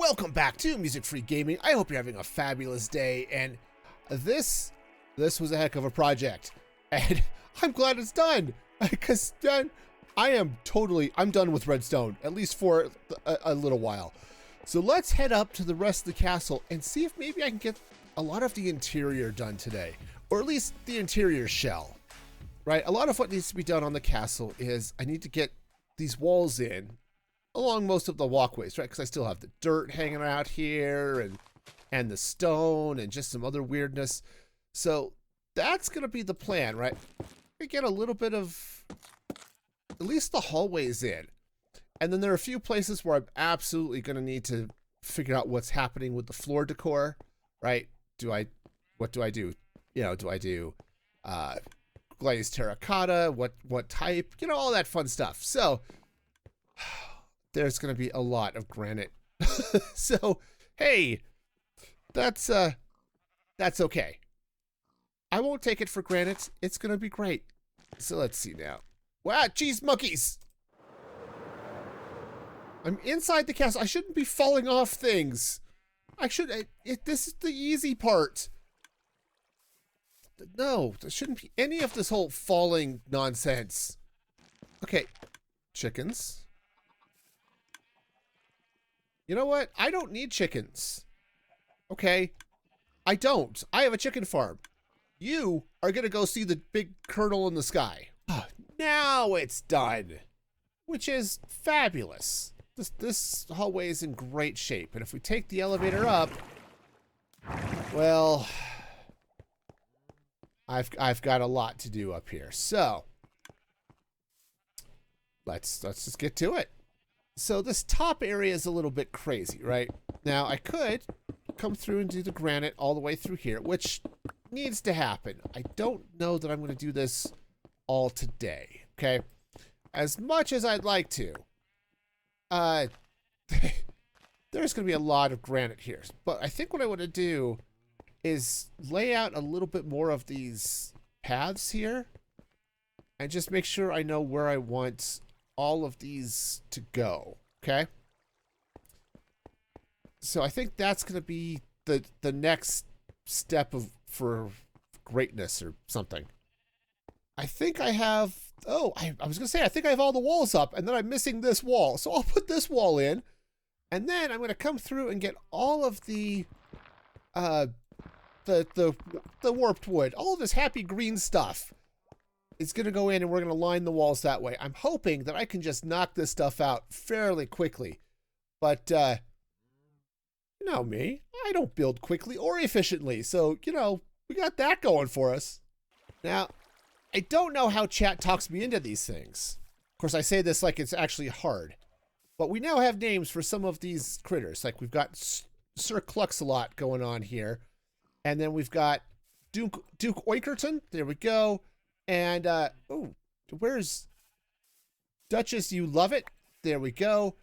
Welcome back to Music Free Gaming. I hope you're having a fabulous day, and this was a heck of a project, and I'm glad it's done, because I'm done with redstone, at least for a little while. So let's head up to the rest of the castle and see if maybe I can get a lot of the interior done today, or at least the interior shell, right? A lot of what needs to be done on the castle is I need to get these walls in along most of the walkways, right? Because I still have the dirt hanging out here and the stone and just some other weirdness. So that's going to be the plan, right? We get a little bit of at least the hallways in. And then there are a few places where I'm absolutely going to need to figure out what's happening with the floor decor, right? What do I do? You know, do I do glazed terracotta? What type? You know, all that fun stuff. So there's going to be a lot of granite. So, hey, that's okay. I won't take it for granted. It's going to be great. So let's see now. Wow, geez, monkeys. I'm inside the castle. I shouldn't be falling off things. This is the easy part. No, there shouldn't be any of this whole falling nonsense. Okay, chickens. You know what? I don't need chickens. Okay? I don't. I have a chicken farm. You are going to go see the big kernel in the sky. Now it's done. Which is fabulous. This hallway is in great shape. And if we take the elevator up, well, I've got a lot to do up here. So let's just get to it. So this top area is a little bit crazy, right? Now, I could come through and do the granite all the way through here, which needs to happen. I don't know that I'm going to do this all today, okay? As much as I'd like to, there's going to be a lot of granite here. But I think what I want to do is lay out a little bit more of these paths here and just make sure I know where I want all of these to go, okay? So I think that's going to be the next step for greatness or something. I think I have, I was going to say, I think I have all the walls up, and then I'm missing this wall. So I'll put this wall in, and then I'm going to come through and get all of the warped wood, all of this happy green stuff. It's going to go in and we're going to line the walls that way. I'm hoping that I can just knock this stuff out fairly quickly. But, you know me, I don't build quickly or efficiently. So, you know, we got that going for us. Now, I don't know how chat talks me into these things. Of course, I say this like it's actually hard. But we now have names for some of these critters. Like we've got Sir Cluxalot going on here. And then we've got Duke Oikerton. There we go. And, where's Duchess You Love It? There we go.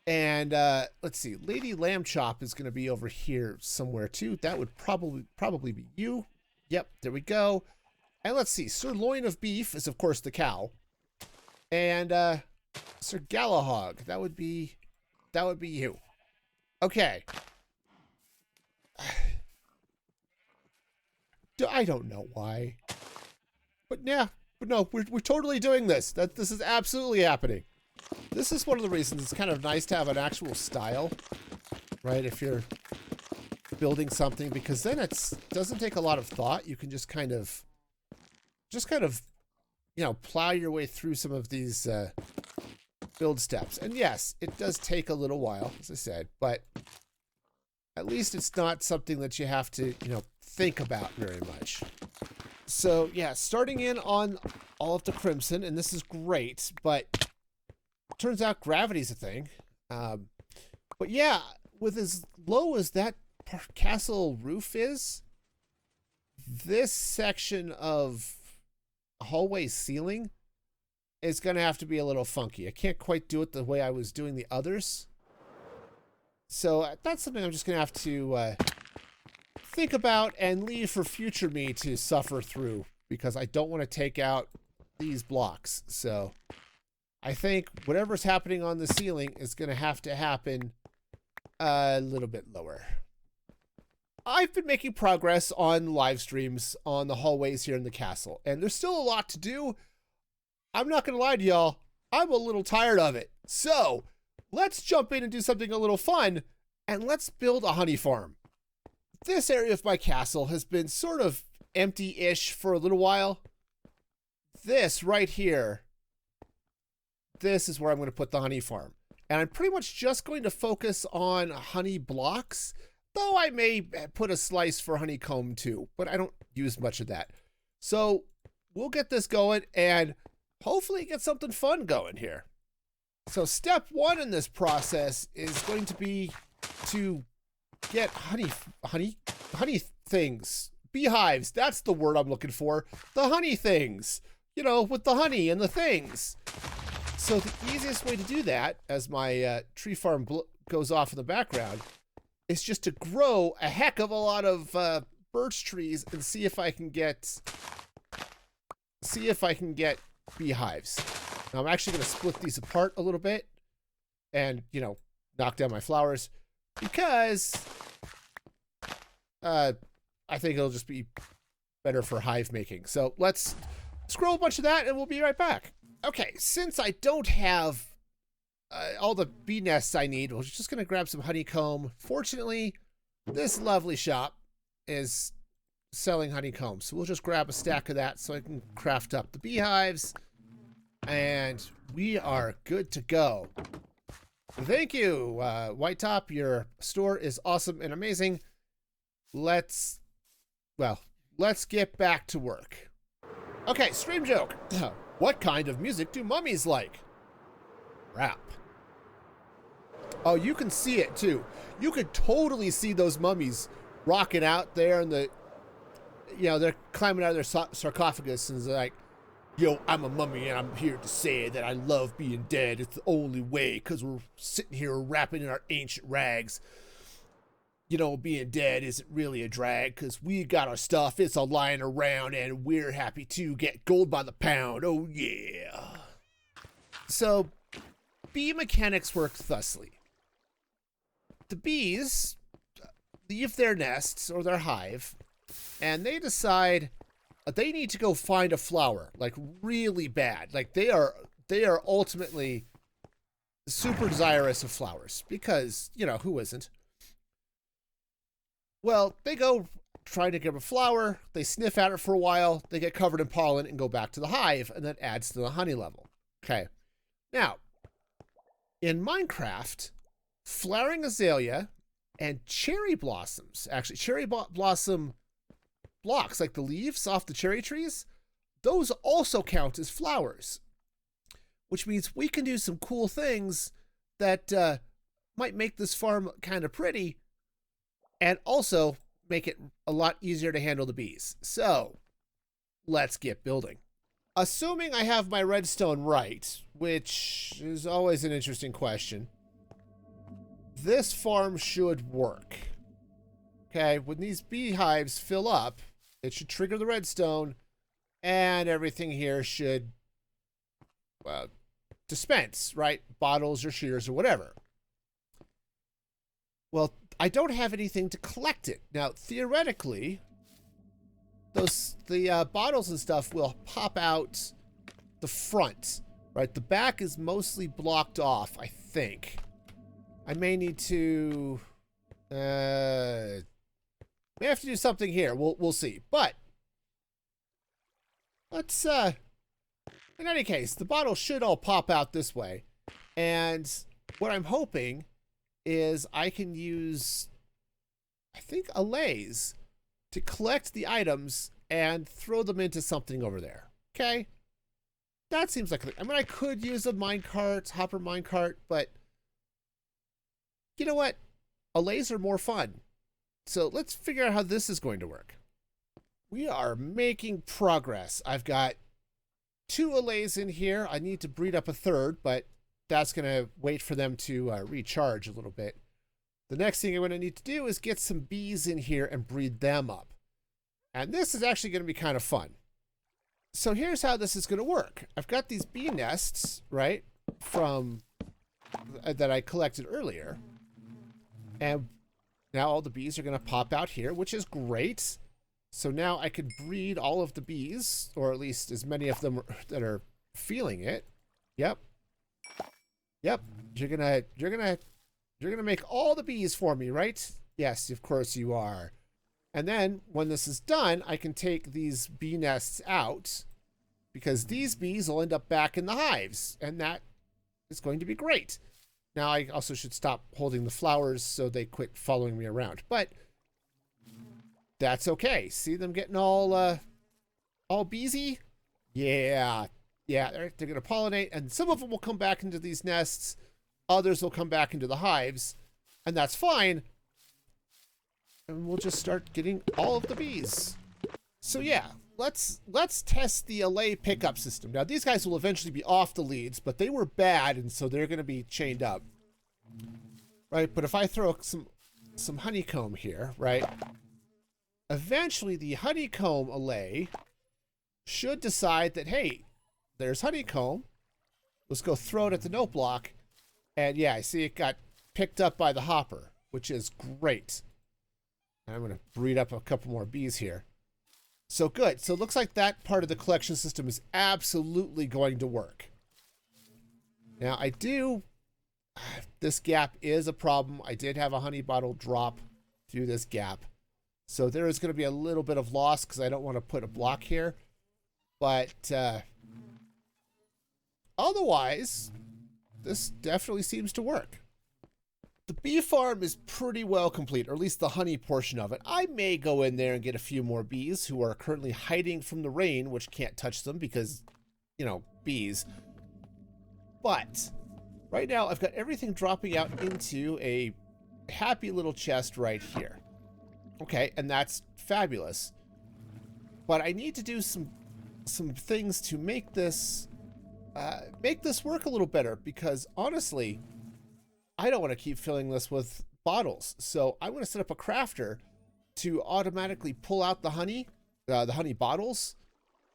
And, let's see. Lady Lamb Chop is going to be over here somewhere, too. That would probably be you. Yep, there we go. And let's see. Sirloin of Beef is, of course, the cow. And, Sir Galahog. That would be you. Okay. I don't know why. But yeah, but no, we're totally doing this. This is absolutely happening. This is one of the reasons it's kind of nice to have an actual style, right? If you're building something, because then it doesn't take a lot of thought. You can just kind of, you know, plow your way through some of these build steps. And yes, it does take a little while, as I said, but at least it's not something that you have to, you know, think about very much. So yeah, starting in on all of the crimson, and this is great, but turns out gravity's a thing. But yeah, with as low as that castle roof is, this section of hallway ceiling is going to have to be a little funky. I can't quite do it the way I was doing the others. So that's something I'm just going to have to think about and leave for future me to suffer through, because I don't want to take out these blocks. So I think whatever's happening on the ceiling is going to have to happen A little bit lower. I've been making progress on live streams on the hallways here in the castle, and there's still a lot to do. I'm not going to lie to y'all. I'm a little tired of it. So let's jump in and do something a little fun, and let's build a honey farm. This area of my castle has been sort of empty-ish for a little while. This right here, this is where I'm going to put the honey farm. And I'm pretty much just going to focus on honey blocks, though I may put a slice for honeycomb too, but I don't use much of that. So we'll get this going and hopefully get something fun going here. So step one in this process is going to be to get honey things, beehives. That's the word I'm looking for. The honey things, you know, with the honey and the things. So the easiest way to do that, as my tree farm goes off in the background, is just to grow a heck of a lot of birch trees and see if I can get beehives. Now I'm actually going to split these apart a little bit and, you know, knock down my flowers because I think it'll just be better for hive making. So let's scroll a bunch of that and we'll be right back. Okay, since I don't have all the bee nests I need, we're just going to grab some honeycomb. Fortunately, this lovely shop is selling honeycomb, so we'll just grab a stack of that so I can craft up the beehives, and we are good to go. Thank you, Whitetop. Your store is awesome and amazing. Let's get back to work. Okay, stream joke. What kind of music do mummies like? Rap. Oh, you can see it too. You could totally see those mummies rocking out there in the, you know, they're climbing out of their sarcophagus and they're like, yo, I'm a mummy and I'm here to say that I love being dead. It's the only way because we're sitting here rapping in our ancient rags. You know, being dead isn't really a drag because we got our stuff. It's all lying around and we're happy to get gold by the pound. Oh, yeah. So, bee mechanics work thusly. The bees leave their nests or their hive and they decide they need to go find a flower, like really bad. Like they are ultimately super desirous of flowers because, you know, who isn't? Well, they go trying to get a flower, they sniff at it for a while, they get covered in pollen and go back to the hive, and that adds to the honey level. Okay. Now, in Minecraft, flowering azalea and cherry blossoms, actually cherry blossom blocks, like the leaves off the cherry trees, those also count as flowers, which means we can do some cool things that might make this farm kind of pretty, and also make it a lot easier to handle the bees. So let's get building. Assuming I have my redstone right, which is always an interesting question, this farm should work. Okay, when these beehives fill up, it should trigger the redstone and everything here should dispense, right? Bottles or shears or whatever. Well, I don't have anything to collect it. Now, theoretically, the bottles and stuff will pop out the front, right? The back is mostly blocked off, I think. I may need to, may have to do something here. We'll see. But let's, in any case, the bottle should all pop out this way. And what I'm hoping is I can use, I think, a laze to collect the items and throw them into something over there. Okay? That seems like, I mean, I could use a minecart, hopper minecart, but you know what? A laze are more fun. So let's figure out how this is going to work. We are making progress. I've got 2 allays in here. I need to breed up a third, but that's going to wait for them to recharge a little bit. The next thing I'm going to need to do is get some bees in here and breed them up. And this is actually going to be kind of fun. So here's how this is going to work. I've got these bee nests, right, from that I collected earlier. And now all the bees are going to pop out here, which is great. So now I could breed all of the bees, or at least as many of them that are feeling it. Yep. Yep. You're gonna make all the bees for me, right? Yes, of course you are. And then when this is done, I can take these bee nests out because these bees will end up back in the hives, and that is going to be great. Now I also should stop holding the flowers so they quit following me around, but that's okay. See them getting all beesy? Yeah. Yeah, they're going to pollinate, and some of them will come back into these nests. Others will come back into the hives, and that's fine. And we'll just start getting all of the bees. So yeah, let's test the allay pickup system. Now, these guys will eventually be off the leads, but they were bad, and so they're going to be chained up. Right, but if I throw some honeycomb here, right, eventually the honeycomb allay should decide that, hey, there's honeycomb. Let's go throw it at the note block. And yeah, I see it got picked up by the hopper, which is great. And I'm going to breed up a couple more bees here. So good. So it looks like that part of the collection system is absolutely going to work. Now this gap is a problem. I did have a honey bottle drop through this gap. So there is going to be a little bit of loss because I don't want to put a block here. But otherwise, this definitely seems to work. The bee farm is pretty well complete, or at least the honey portion of it. I may go in there and get a few more bees who are currently hiding from the rain, which can't touch them because, you know, bees. But right now, I've got everything dropping out into a happy little chest right here. Okay, and that's fabulous. But I need to do some things to make this work a little better, because honestly, I don't want to keep filling this with bottles. So I'm going to set up a crafter to automatically pull out the honey bottles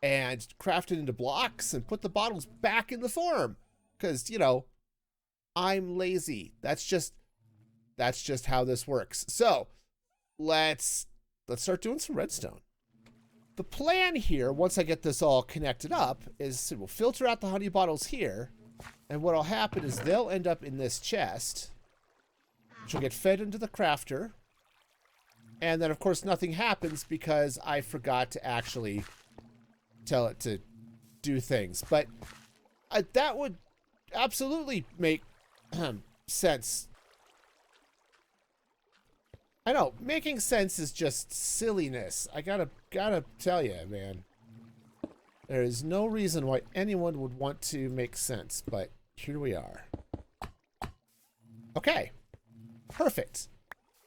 and craft it into blocks and put the bottles back in the farm. Because, you know, I'm lazy. That's just how this works. So let's start doing some redstone. The plan here, once I get this all connected up, is we'll filter out the honey bottles here, and what'll happen is they'll end up in this chest, which will get fed into the crafter, and then of course nothing happens because I forgot to actually tell it to do things. But that would absolutely make sense. I know, making sense is just silliness. I gotta tell you, man. There is no reason why anyone would want to make sense, but here we are. Okay, perfect.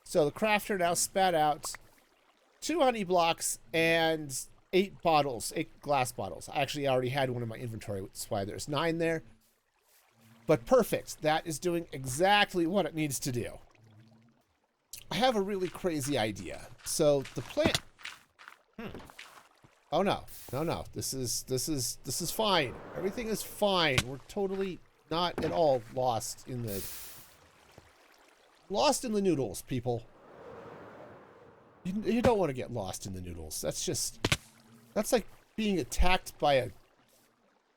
So the crafter now spat out 2 honey blocks and 8 glass bottles. I actually already had one in my inventory, which is why there's 9 there. But perfect, that is doing exactly what it needs to do. I have a really crazy idea. So the plant. Oh no. This is fine. Everything is fine. We're totally not at all lost in the noodles, people. You don't want to get lost in the noodles. That's like being attacked by a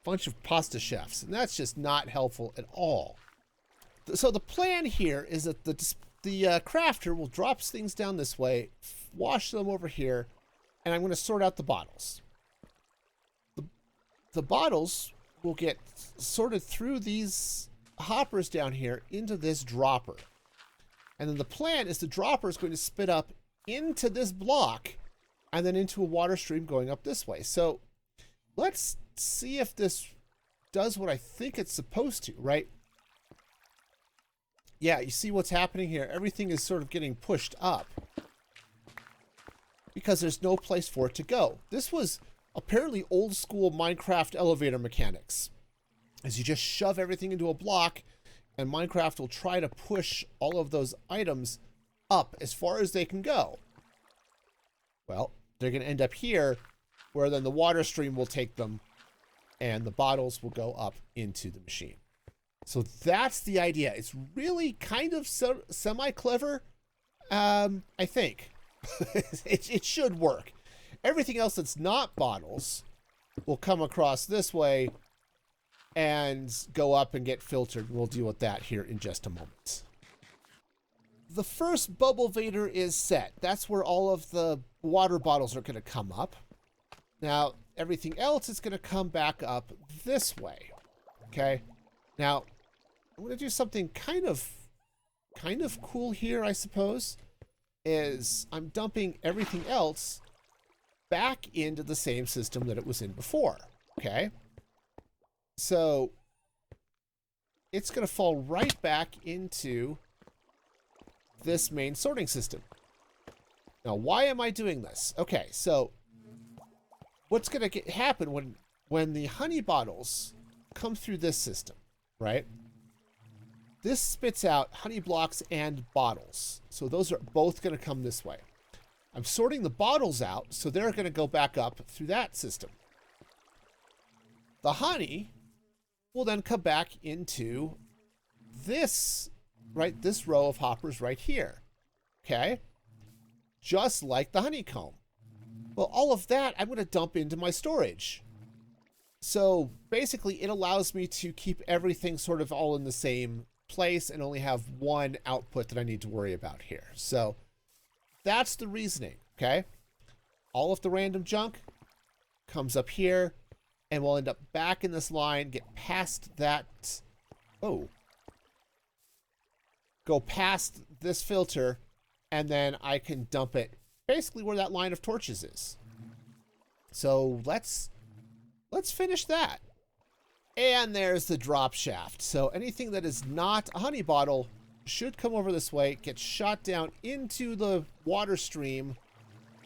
bunch of pasta chefs, and that's just not helpful at all. So the plan here is that the crafter will drop things down this way, wash them over here, and I'm going to sort out the bottles. The bottles will get sorted through these hoppers down here into this dropper. And then the plan is the dropper is going to spit up into this block and then into a water stream going up this way. So let's see if this does what I think it's supposed to, right? Yeah, you see what's happening here? Everything is sort of getting pushed up because there's no place for it to go. This was apparently old school Minecraft elevator mechanics. As you just shove everything into a block, and Minecraft will try to push all of those items up as far as they can go. Well, they're going to end up here, where then the water stream will take them, and the bottles will go up into the machine. So that's the idea. It's really kind of semi-clever, I think. It should work. Everything else that's not bottles will come across this way and go up and get filtered. We'll deal with that here in just a moment. The first bubble vader is set. That's where all of the water bottles are going to come up. Now, everything else is going to come back up this way. Okay? Now, I'm going to do something kind of cool here, I suppose, is I'm dumping everything else back into the same system that it was in before. Okay? So, it's going to fall right back into this main sorting system. Now, why am I doing this? Okay, so what's going to happen when the honey bottles come through this system, right? This spits out honey blocks and bottles. So those are both going to come this way. I'm sorting the bottles out, so they're going to go back up through that system. The honey will then come back into this, right? This row of hoppers right here. Okay? Just like the honeycomb. Well, all of that I'm going to dump into my storage. So basically it allows me to keep everything sort of all in the same place and only have one output that I need to worry about here. So that's the reasoning, okay? All of the random junk comes up here and we'll end up back in this line, get past that. Oh. Go past this filter and then I can dump it basically where that line of torches is. So let's finish that. And there's the drop shaft. So anything that is not a honey bottle should come over this way, get shot down into the water stream.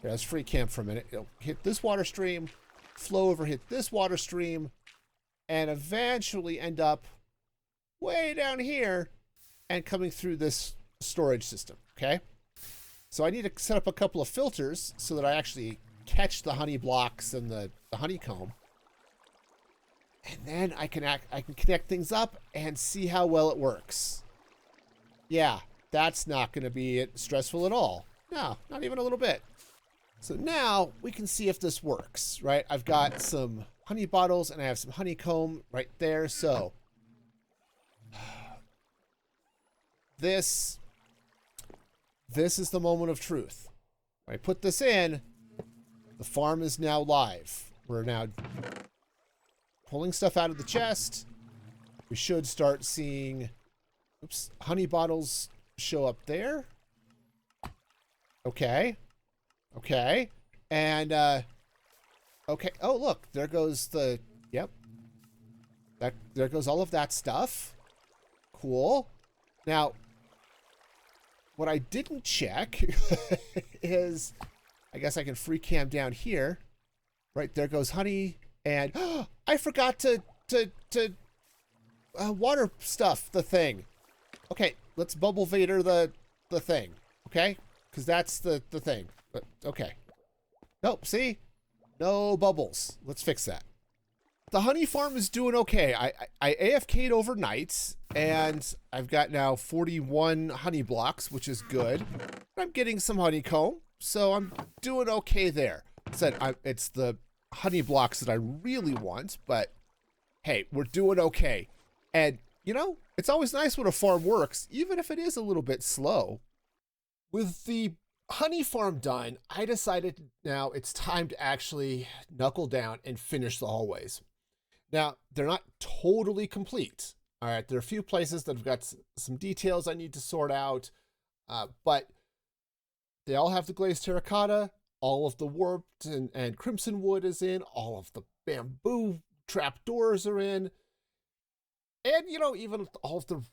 Here, let's free camp for a minute. It'll hit this water stream, flow over, hit this water stream, and eventually end up way down here and coming through this storage system, okay? So I need to set up a couple of filters so that I actually catch the honey blocks and the honeycomb. And then I can connect things up and see how well it works. Yeah, that's not going to be stressful at all. No, not even a little bit. So now we can see if this works, right? I've got some honey bottles and I have some honeycomb right there. So this is the moment of truth. When I put this in, the farm is now live. We're now pulling stuff out of the chest. We should start seeing, oops, honey bottles show up there. Okay. Okay. And, okay. Oh, look, there goes the, yep. There goes all of that stuff. Cool. Now, what I didn't check is, I guess I can free cam down here. Right, there goes honey. And I forgot to water stuff the thing. Okay, let's bubble vader the thing. Okay, because that's the thing. But okay. Nope. See, no bubbles. Let's fix that. The honey farm is doing okay. I AFK'd overnight, and I've got now 41 honey blocks, which is good. I'm getting some honeycomb, so I'm doing okay there. It's the honey blocks that I really want, but hey, we're doing okay. And you know, it's always nice when a farm works, even if it is a little bit slow. With the honey farm done, I decided now it's time to actually knuckle down and finish the hallways. Now, they're not totally complete. All right, there are a few places that have got some details I need to sort out, but they all have the glazed terracotta. All of the warped and crimson wood is in. All of the bamboo trapdoors are in. And, you know, even all of the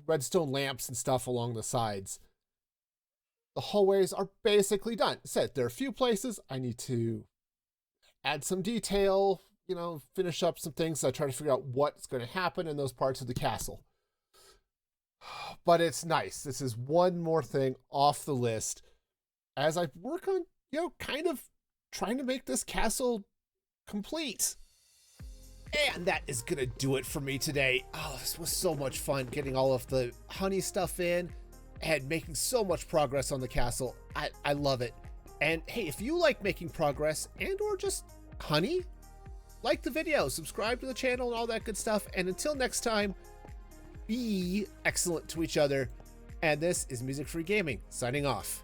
redstone lamps and stuff along the sides. The hallways are basically done. There are a few places I need to add some detail, you know, finish up some things. I try to figure out what's going to happen in those parts of the castle. But it's nice. This is one more thing off the list as I work on, you know, kind of trying to make this castle complete. And that is gonna do it for me today. Oh, this was so much fun getting all of the honey stuff in and making so much progress on the castle. I love it. And hey, if you like making progress and or just honey, like the video, subscribe to the channel and all that good stuff. And until next time, be excellent to each other. And this is Music Free Gaming signing off.